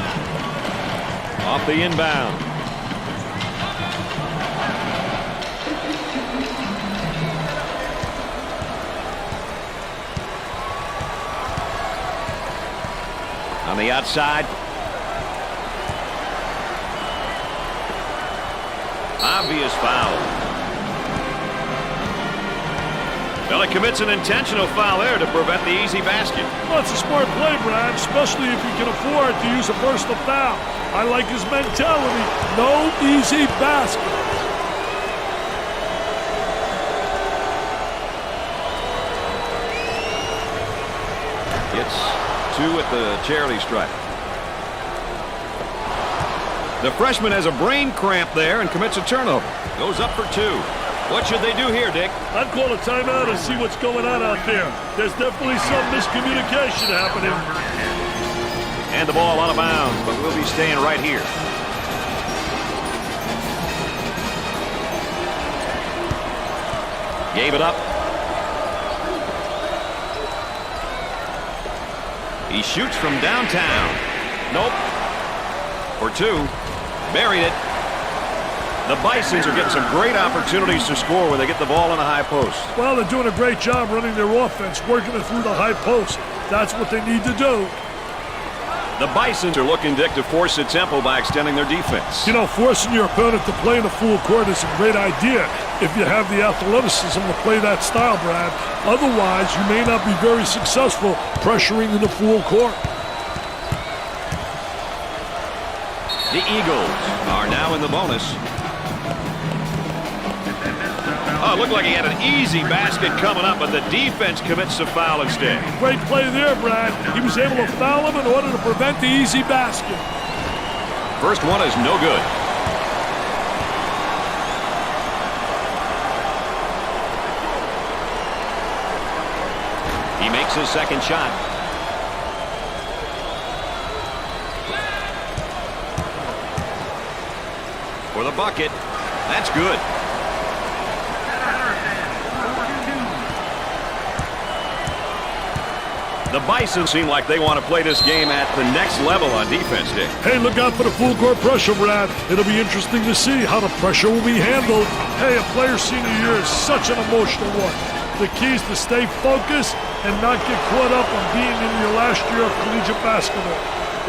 S1: Off the inbound. On the outside. Obvious foul. Well, it commits an intentional foul there to prevent the easy basket.
S2: Well, it's a smart play, Brad, especially if you can afford to use a personal foul. I like his mentality. No easy basket.
S1: It's two at the charity stripe. The freshman has a brain cramp there and commits a turnover. Goes up for two. What should they do here, Dick?
S4: I'd call a timeout and see what's going on out there. There's definitely some miscommunication happening.
S1: And the ball out of bounds, but we'll be staying right here. Gave it up. He shoots from downtown. Nope. For two. Buried it. The Bisons are getting some great opportunities to score when they get the ball in the high post.
S2: Well, they're doing a great job running their offense, working it through the high post. That's what they need to do.
S1: The Bisons are looking, Dick, to force a tempo by extending their defense.
S2: You know, forcing your opponent to play in the full court is a great idea if you have the athleticism to play that style, Brad. Otherwise, you may not be very successful pressuring in the full court.
S1: The Eagles are now in the bonus. Oh, it looked like he had an easy basket coming up, but the defense commits a foul instead.
S2: Great play there, Brad. He was able to foul him in order to prevent the easy basket.
S1: First one is no good. He makes his second shot. For the bucket. That's good. The Bison seem like they want to play this game at the next level on defense, Dick.
S2: Hey, look out for the full court pressure, Brad. It'll be interesting to see how the pressure will be handled. Hey, a player's senior year is such an emotional one. The key is to stay focused and not get caught up on being in your last year of collegiate basketball.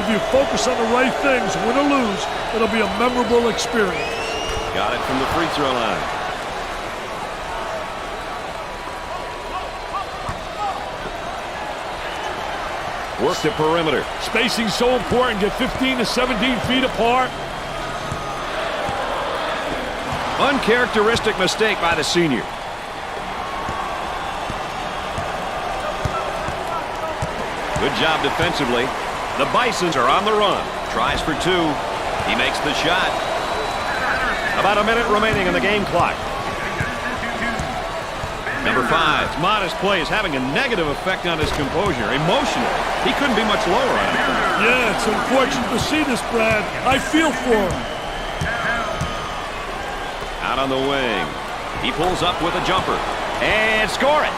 S2: If you focus on the right things, win or lose, it'll be a memorable experience.
S1: Got it from the free throw line. Work the perimeter.
S4: Spacing so important. Get 15 to 17 feet apart.
S1: Uncharacteristic mistake by the senior. Good job defensively. The Bisons are on the run. Tries for two. He makes the shot. About a minute remaining on the game clock. Number 5, modest play is having a negative effect on his composure. Emotionally, he couldn't be much lower on it.
S2: Yeah, it's unfortunate to see this, Brad. I feel for him.
S1: Out on the wing. He pulls up with a jumper. And score it.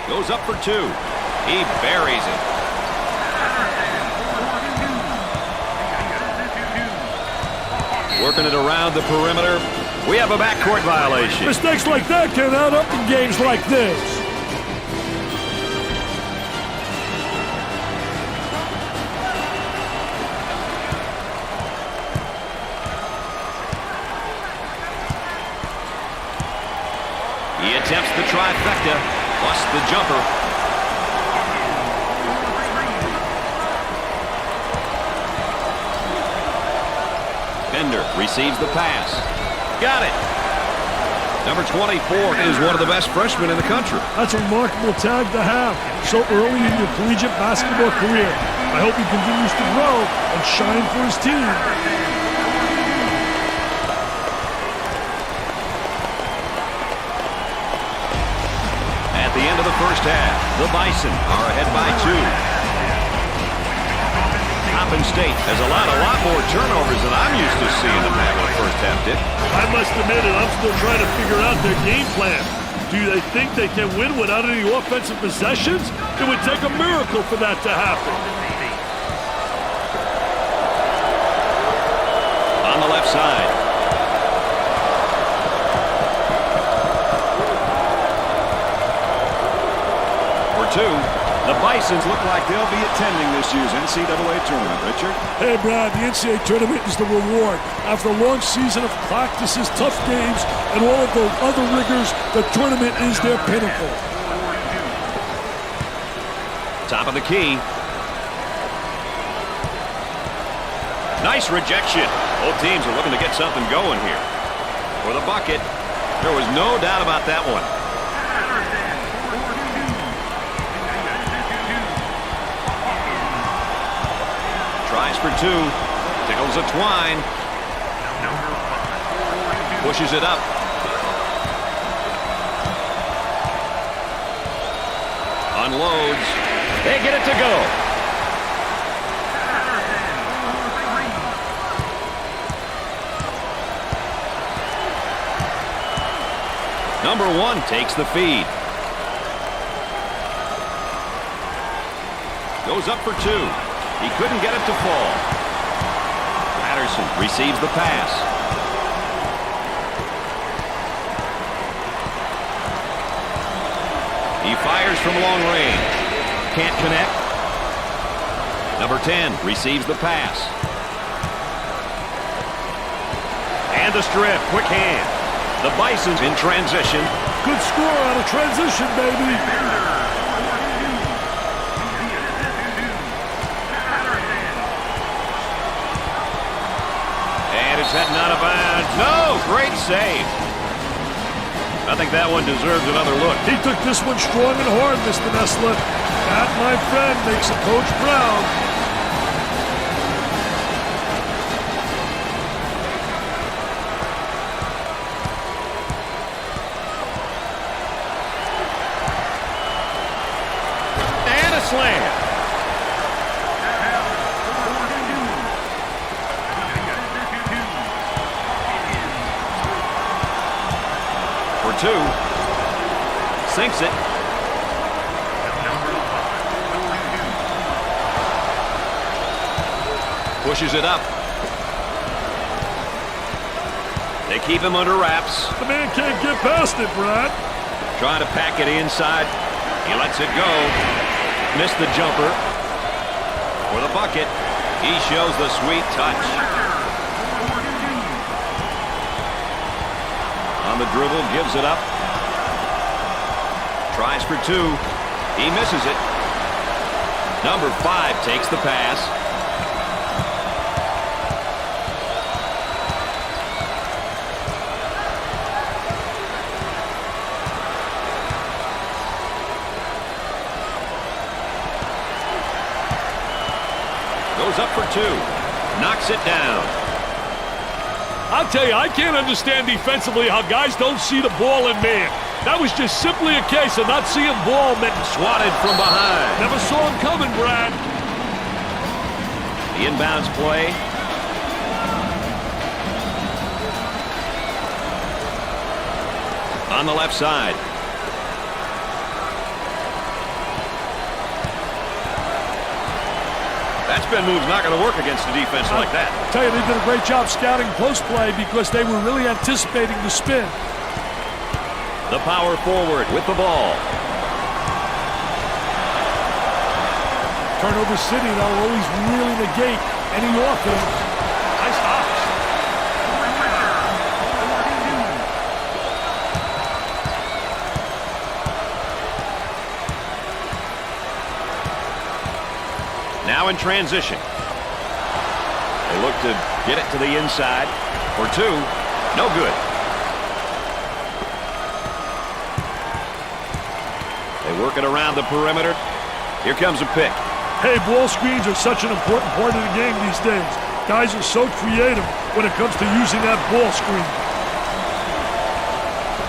S1: Goes up for two. He buries it. Working it around the perimeter. We have a backcourt violation.
S2: Mistakes like that can add up in games like this.
S1: He attempts the trifecta, plus the jumper. Bender receives the pass. Got it. Number 24 is one of the best freshmen in the country.
S2: That's a remarkable tag to have so early in your collegiate basketball career. I hope he continues to grow and shine for his team.
S1: At the end of the first half, the Bison are ahead by 2. Coppin State has allowed a lot more turnovers than I'm used to seeing them have in the first half, Dick.
S4: I must admit it, I'm still trying to figure out their game plan. Do they think they can win without any offensive possessions? It would take a miracle for that to happen.
S1: On the left side. For 2. The Bisons look like they'll be attending this year's NCAA tournament, Richard.
S2: Hey, Brad, the NCAA tournament is the reward. After a long season of practices, tough games, and all of the other rigors, the tournament is their pinnacle.
S1: Top of the key. Nice rejection. Both teams are looking to get something going here. For the bucket, there was no doubt about that one. Tries for 2. Tickles a twine. Pushes it up. Unloads. They get it to go. Number 1 takes the feed. Goes up for 2. He couldn't get it to fall. Patterson receives the pass. He fires from long range. Can't connect. Number 10 receives the pass. And the strip. Quick hand. The Bisons in transition.
S2: Good score on a transition, baby.
S1: It's heading out of bounds. No, great save. I think that one deserves another look.
S2: He took this one strong and hard, Mr. Nessler. That, my friend, makes a coach proud.
S1: And a slam. For 2. Sinks it. Pushes it up. They keep him under wraps.
S2: The man can't get past it, Brad.
S1: Trying to pack it inside. He lets it go. Missed the jumper. For the bucket. He shows the sweet touch. On the dribble, gives it up. Tries for two. He misses it. Number 5 takes the pass. Goes up for two. Knocks it down.
S4: I'll tell you, I can't understand defensively how guys don't see the ball in man. That was just simply a case of not seeing ball man.
S1: Swatted from behind.
S4: Never saw him coming, Brad.
S1: The inbounds play. On the left side. That spin move's not going to work against a defense like that.
S2: I tell you, they did a great job scouting post play because they were really anticipating the spin.
S1: The power forward with the ball.
S2: Turnover City, that will always really negate any offense.
S4: Nice hops.
S1: Now in transition. They look to get it to the inside for two. No good. They work it around the perimeter. Here comes a pick.
S2: Hey, ball screens are such an important part of the game these days. Guys are so creative when it comes to using that ball screen.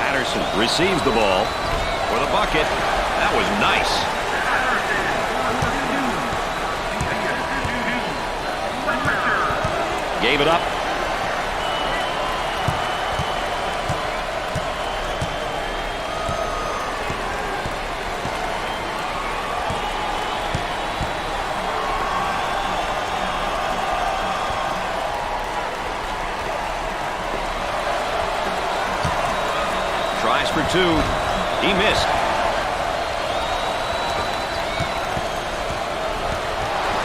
S1: Patterson receives the ball for the bucket. That was nice. Gave it up. Tries for two. He missed.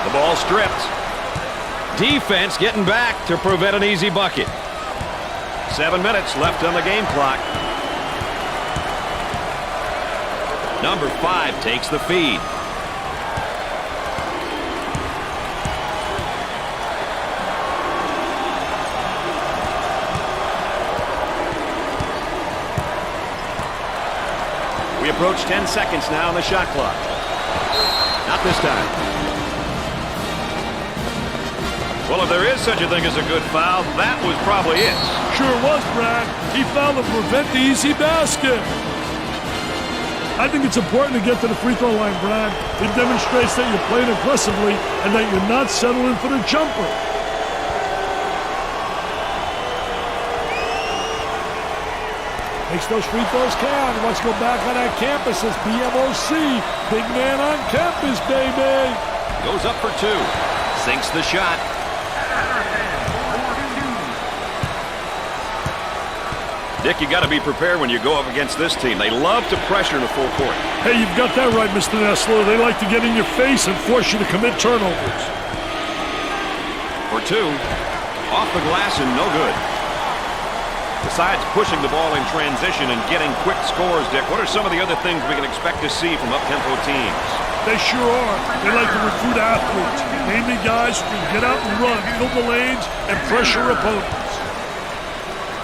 S1: The ball stripped. Defense getting back to prevent an easy bucket. 7 minutes left on the game clock. Number 5 takes the feed. We approach 10 seconds now on the shot clock. Not this time. Well, if there is such a thing as a good foul, that was probably it.
S2: Sure was, Brad. He fouled to prevent the easy basket. I think it's important to get to the free throw line, Brad. It demonstrates that you're playing aggressively and that you're not settling for the jumper. Makes those free throws count. Let's go back on that campus as BMOC. Big man on campus, baby.
S1: Goes up for two. Sinks the shot. Dick, you got to be prepared when you go up against this team. They love to pressure in the full court.
S2: Hey, you've got that right, Mr. Nessler. They like to get in your face and force you to commit turnovers.
S1: For two. Off the glass and no good. Besides pushing the ball in transition and getting quick scores, Dick, what are some of the other things we can expect to see from up-tempo teams?
S2: They sure are. They like to recruit athletes, namely guys who can get out and run, fill the lanes, and pressure opponents.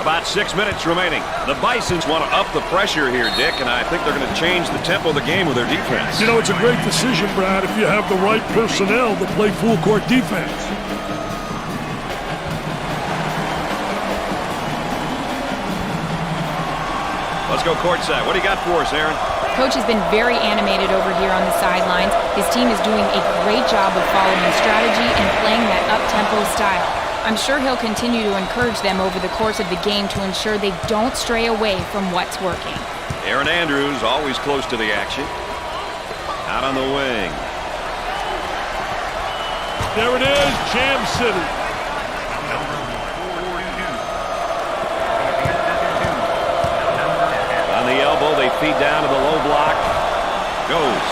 S1: About 6 minutes remaining. The Bisons want to up the pressure here, Dick, and I think they're going to change the tempo of the game with their defense.
S2: You know, it's a great decision, Brad, if you have the right personnel to play full-court defense.
S1: Let's go courtside. What do you got for us, Aaron?
S3: Coach has been very animated over here on the sidelines. His team is doing a great job of following strategy and playing that up-tempo style. I'm sure he'll continue to encourage them over the course of the game to ensure they don't stray away from what's working.
S1: Aaron Andrews always close to the action. Out on the wing.
S4: There it is, Jam City.
S1: On the elbow, they feed down to the low block. Goes.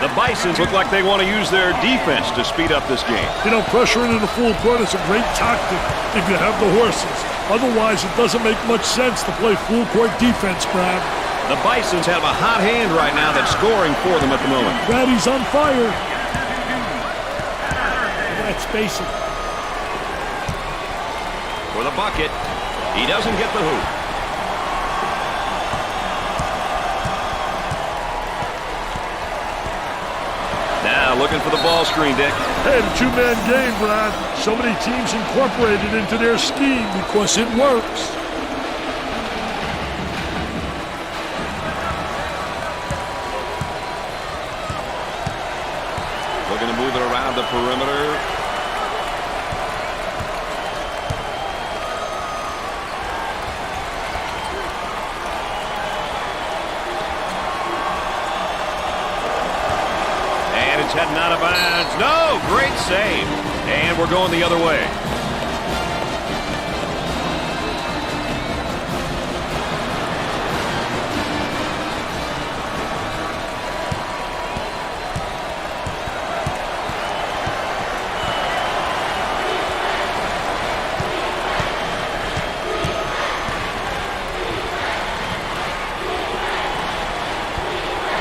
S1: The Bisons look like they want to use their defense to speed up this game.
S2: You know, pressuring in the full court is a great tactic if you have the horses. Otherwise, it doesn't make much sense to play full court defense, Brad.
S1: The Bisons have a hot hand right now that's scoring for them at the moment.
S2: Brad, he's on fire. That's spacing.
S1: For the bucket, he doesn't get the hoop. Now looking for the ball screen, Dick.
S2: Hey, the two-man game, Brad. So many teams incorporate it into their scheme because it works.
S1: Looking to move it around the perimeter. And it's heading out of bounds. No, great save. And we're going the other way.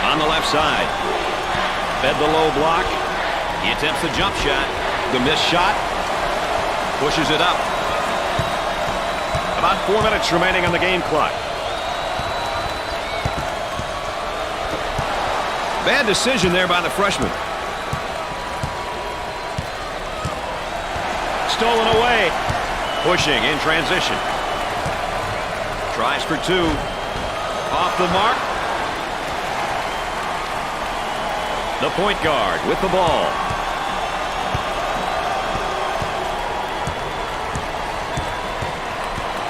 S1: On the left side. Fed the low block. He attempts the jump shot. The missed shot. Pushes it up. About 4 minutes remaining on the game clock. Bad decision there by the freshman. Stolen away. Pushing in transition. Tries for two. Off the mark. The point guard with the ball.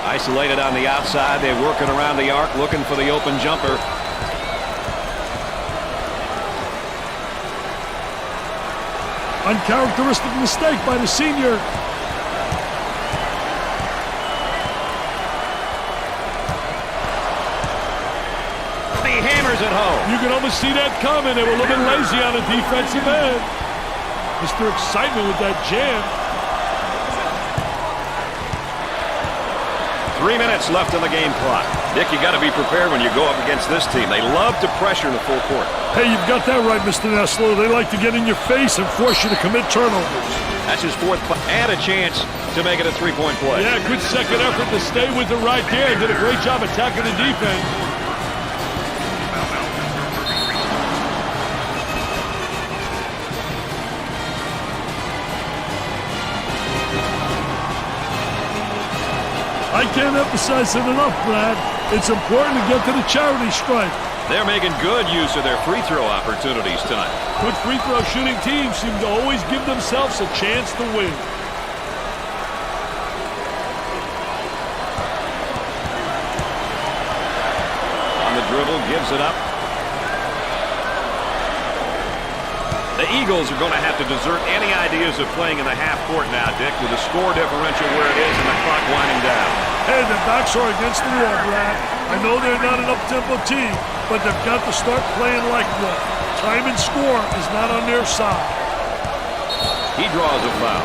S1: Isolated on the outside. They're working around the arc, looking for the open jumper.
S2: Uncharacteristic mistake by the senior.
S1: He hammers it home.
S4: You can almost see that coming. They were a little bit lazy on the defensive end. Mr. Excitement with that jam.
S1: 3 minutes left on the game clock. Dick, you got to be prepared when you go up against this team. They love to pressure in the full court.
S2: Hey, you've got that right, Mr. Nessler. They like to get in your face and force you to commit turnovers.
S1: That's his fourth play. And a chance to make it a three-point play.
S4: Yeah, good second effort to stay with it right there. Did a great job attacking the defense.
S2: I can't emphasize it enough, Brad. It's important to get to the charity stripe.
S1: They're making good use of their free throw opportunities tonight.
S4: Good free throw shooting teams seem to always give themselves a chance to win.
S1: On the dribble, gives it up. The Eagles are going to have to desert any ideas of playing in the half court now, Dick, with the score differential where it is and the clock winding down.
S2: Hey, their backs are against the wall, Brad. I know they're not an up-tempo team, but they've got to start playing like one. Time and score is not on their side.
S1: He draws a foul.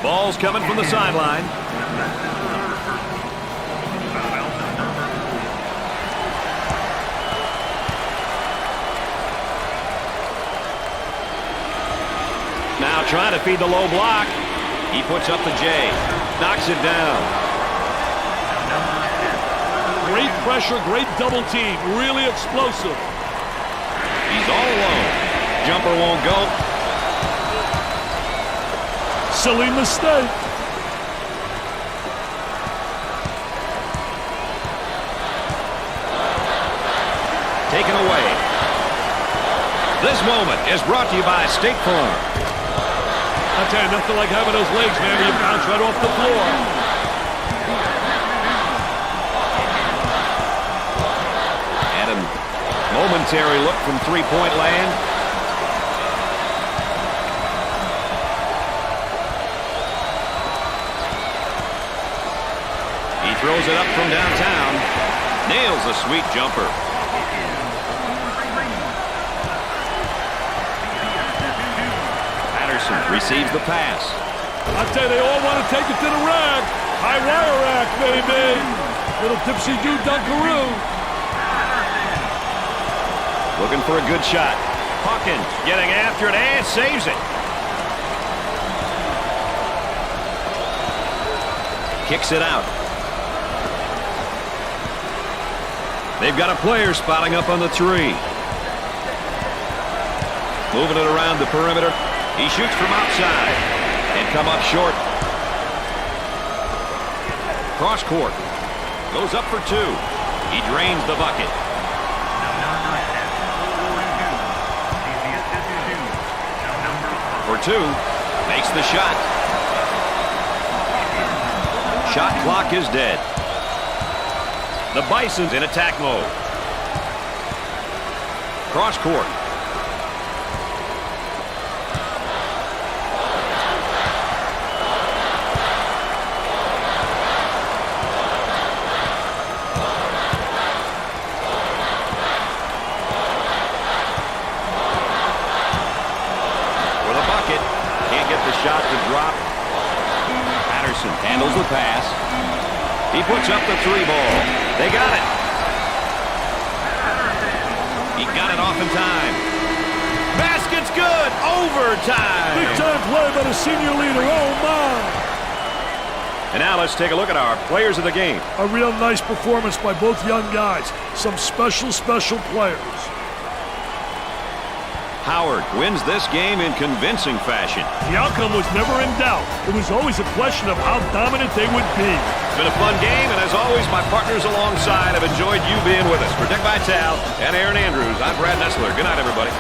S1: Ball's coming from the sideline. Now trying to feed the low block. He puts up the J. Knocks it down.
S4: Great pressure, great double team. Really explosive.
S1: He's all alone. Jumper won't go.
S2: Silly mistake.
S1: Taken away. This moment is brought to you by State Farm.
S4: I'll tell you, nothing like having those legs, man, where you bounce right off the floor.
S1: And a momentary look from three-point land. He throws it up from downtown. Nails a sweet jumper. Receives the pass.
S4: I tell you, they all want to take it to the rack. High wire rack, baby. Little dipsy-do dunkaroo.
S1: Looking for a good shot. Hawkins getting after it and saves it. Kicks it out. They've got a player spotting up on the three. Moving it around the perimeter. He shoots from outside and come up short. Cross court. Goes up for two. He drains the bucket. For two. Makes the shot. Shot clock is dead. The Bison's in attack mode. Cross court. Shot to drop. Patterson handles the pass. He puts up the three ball. They got it. He got it off in time. Basket's good. Overtime.
S4: Big time play by the senior leader. Oh, my.
S1: And now let's take a look at our players of the game.
S2: A real nice performance by both young guys. Some special players.
S1: Howard wins this game in convincing fashion.
S4: The outcome was never in doubt. It was always a question of how dominant they would be.
S1: It's been a fun game, and as always, my partners alongside have enjoyed you being with us. For Dick Vitale and Aaron Andrews, I'm Brad Nessler. Good night, everybody.